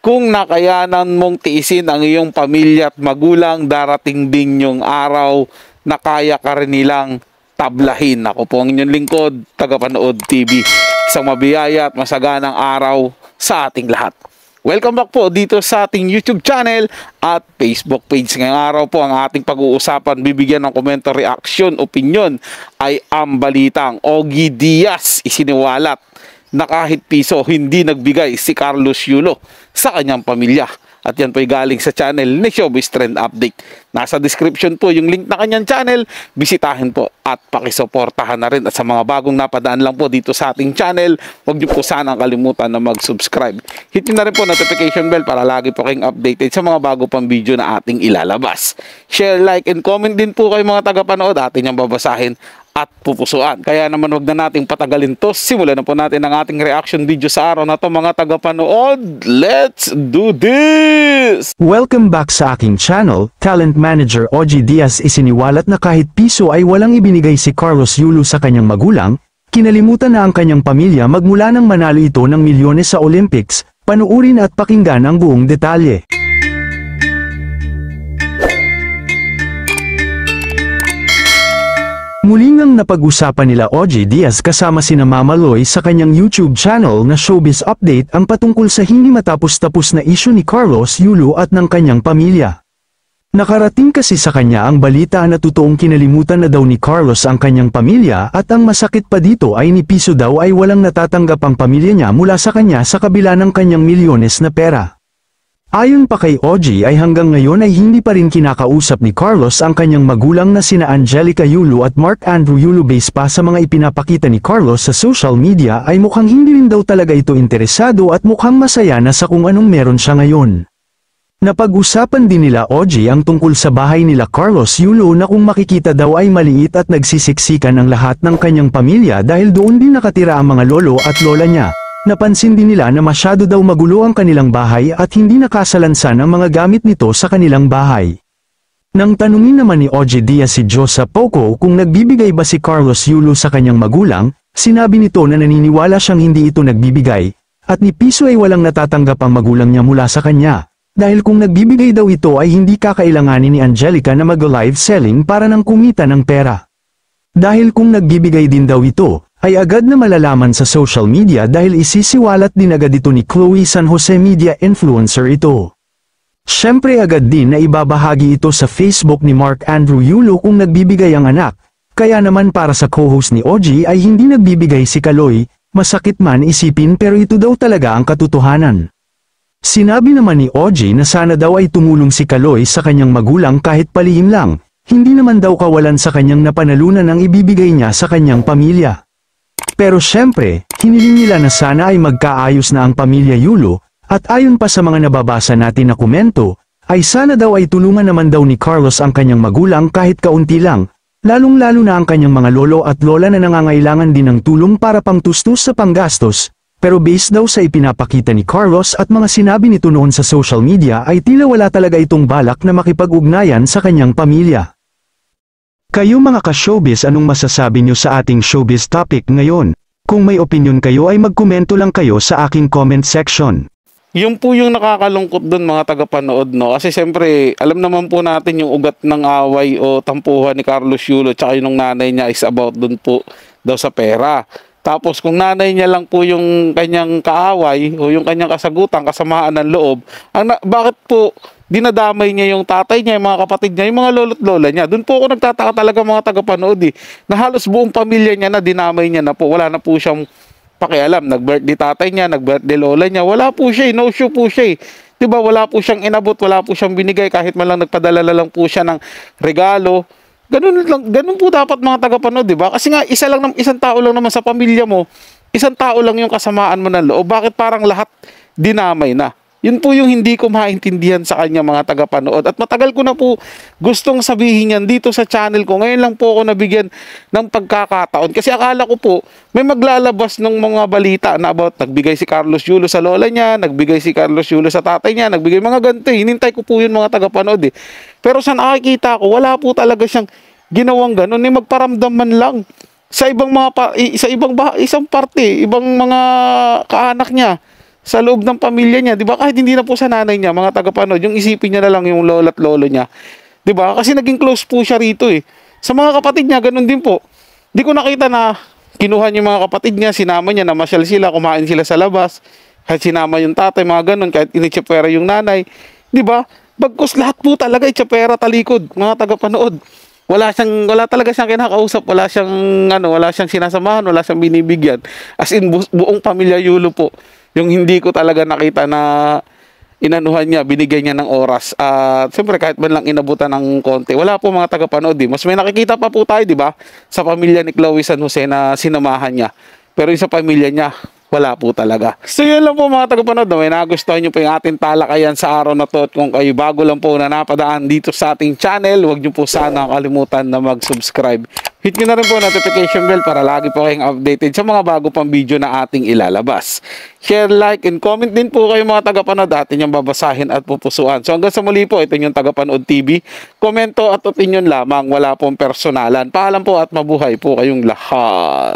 Kung nakayanan mong tiisin ang iyong pamilya at magulang, darating din yung araw na kaya ka rin nilang tablahin. Ako po ang inyong lingkod, Tagapanood TV. Isang mabiyaya at masaganang araw sa ating lahat. Welcome back po dito sa ating YouTube channel at Facebook page. Ngayong araw po ang ating pag-uusapan, bibigyan ng komento, reaction, opinion ay ang balitang Ogie Diaz isiniwalat na kahit piso hindi nagbigay si Carlos Yulo sa kanyang pamilya. At yan po ay galing sa channel ni Showbiz Trend Update. Nasa description po yung link na kanyang channel. Bisitahin po at pakisuportahan na rin. At sa mga bagong napadaan lang po dito sa ating channel, huwag niyo po sanang kalimutan na mag-subscribe. Hit niyo na rin po notification bell para lagi po kayong updated sa mga bago pang video na ating ilalabas. Share, like, and comment din po kayo mga tagapanood. Atin yung babasahin at pupusuan. Kaya naman wag na nating patagalin to. Simulan na po natin ang ating reaction video sa araw na to mga tagapanood. Let's do this! Welcome back sa aking channel. Talent manager Ogie Diaz isiniwalat na kahit piso ay walang ibinigay si Carlos Yulo sa kanyang magulang, kinalimutan na ang kanyang pamilya magmula nang manalo ito ng milyones sa Olympics. Panuurin at pakinggan ang buong detalye. Muli ngang napag-usapan nila Ogie Diaz kasama sina Mama Loy sa kanyang YouTube channel na Showbiz Update ang patungkol sa hindi matapos-tapos na isyu ni Carlos Yulo at ng kanyang pamilya. Nakarating kasi sa kanya ang balita na totoong kinalimutan na daw ni Carlos ang kanyang pamilya at ang masakit pa dito ay ni piso daw ay walang natatanggap ang pamilya niya mula sa kanya sa kabila ng kanyang milyones na pera. Ayon pa kay Ogie ay hanggang ngayon ay hindi pa rin kinakausap ni Carlos ang kanyang magulang na sina Angelica Yulo at Mark Andrew Yulo. Base pa sa mga ipinapakita ni Carlos sa social media ay mukhang hindi rin daw talaga ito interesado at mukhang masaya na sa kung anong meron siya ngayon. Napag-usapan din nila Ogie ang tungkol sa bahay nila Carlos Yulo na kung makikita daw ay maliit at nagsisiksikan ang lahat ng kanyang pamilya dahil doon din nakatira ang mga lolo at lola niya. Napansin din nila na masyado daw magulo ang kanilang bahay at hindi nakasalansan ang mga gamit nito sa kanilang bahay. Nang tanungin naman ni Ogie Diaz si Josa Poco kung nagbibigay ba si Carlos Yulo sa kanyang magulang, sinabi nito na naniniwala siyang hindi ito nagbibigay, at ni piso ay walang natatanggap ang magulang niya mula sa kanya. Dahil kung nagbibigay daw ito ay hindi kakailanganin ni Angelica na mag-live selling para nang kumita ng pera. Dahil kung nagbibigay din daw ito, ay agad na malalaman sa social media dahil isisiwalat din agad ito ni Chloe San Jose, media influencer ito. Siyempre agad din na ibabahagi ito sa Facebook ni Mark Andrew Yulo kung nagbibigay ang anak, kaya naman para sa co-host ni Ogie ay hindi nagbibigay si Chloe, masakit man isipin pero ito daw talaga ang katotohanan. Sinabi naman ni Ogie na sana daw ay tumulong si Chloe sa kanyang magulang kahit palihim lang, hindi naman daw kawalan sa kanyang napanalunan ang ibibigay niya sa kanyang pamilya. Pero syempre, hiniling nila na sana ay magkaayos na ang pamilya Yulo, at ayon pa sa mga nababasa natin na komento, ay sana daw ay tulungan naman daw ni Carlos ang kanyang magulang kahit kaunti lang, lalong-lalo na ang kanyang mga lolo at lola na nangangailangan din ng tulong para pangtustos sa panggastos. Pero based daw sa ipinapakita ni Carlos at mga sinabi nito noon sa social media ay tila wala talaga itong balak na makipag-ugnayan sa kanyang pamilya. Kayo mga ka-showbiz, anong masasabi nyo sa ating showbiz topic ngayon? Kung may opinion kayo ay magkomento lang kayo sa aking comment section. Yung po yung nakakalungkot dun mga tagapanood, no? Kasi siyempre, alam naman po natin yung ugat ng away o tampuhan ni Carlos Yulo tsaka yung nanay niya is about dun po daw sa pera. Tapos kung nanay niya lang po yung kanyang kaaway o yung kanyang kasagutan, kasamaan ng loob, bakit po dinadamay niya yung tatay niya, yung mga kapatid niya, yung mga lolo't lola niya? Doon po ako nagtataka talaga mga tagapanood na halos buong pamilya niya na dinamay niya na po. Wala na po siyang pakialam. Nag-birthday tatay niya, nag-birthday lola niya. Wala po siya, no show po siya. Diba, wala po siyang inabot, wala po siyang binigay, kahit man lang nagpadala lang po siya ng regalo. Ganun po dapat mga tagapanood, diba? Kasi nga, isang tao lang naman sa pamilya mo, isang tao lang yung kasamaan mo ng loob. Bakit parang lahat dinamay na? Yun po yung hindi ko maintindihan sa kanya mga tagapanood. At matagal ko na po gustong sabihin yan dito sa channel ko. Ngayon lang po ako nabigyan ng pagkakataon. Kasi akala ko po may maglalabas ng mga balita na about nagbigay si Carlos Yulo sa lola niya, nagbigay si Carlos Yulo sa tatay niya, nagbigay mga ganito. Hinintay ko po yun mga tagapanood . Pero sa nakikita ko, wala po talaga siyang ginawang ganun. Magparamdam man lang sa ibang mga isang parte, ibang mga kaanak niya. sa loob ng pamilya niya, 'di ba? Kahit hindi na po sa nanay niya, mga tagapanood, yung isipin niya na lang yung lola at lolo niya. 'Di ba? Kasi naging close po siya rito eh. Sa mga kapatid niya, ganun din po. Di ko nakita na kinuha niya yung mga kapatid niya, sinama niya, namasyal sila, kumain sila sa labas. Kahit sinama yung tatay, mga ganun, kahit initsapera yung nanay. 'Di ba? Bagkus lahat po talaga itsapera talikod, mga tagapanood. Wala talaga siyang kinakausap, wala siyang sinasamahan, wala siyang binibigyan. As in buong pamilya Yulo po. Yung hindi ko talaga nakita na inanuhan niya, binigay niya ng oras. At siyempre kahit man lang inabutan ng konti. Wala po mga tagapanood. Mas may nakikita pa po tayo, di ba? Sa pamilya ni Chloe San Jose na sinamahan niya. Pero yung sa pamilya niya, wala po talaga. So yun lang po mga tagapanood. May nagustuhan nyo po yung ating talakayan sa araw na to. At kung kayo bago lang po na napadaan dito sa ating channel, huwag nyo po sana kalimutan na mag-subscribe. Hit nyo na rin po notification bell para lagi po kayong updated sa mga bago pang video na ating ilalabas. Share, like, and comment din po kayo mga tagapanood. Atin yung babasahin at pupusuan. So hanggang sa muli po, ito yung Tagapanood TV. Komento at opinion lamang, wala pong personalan. Paalam po at mabuhay po kayong lahat.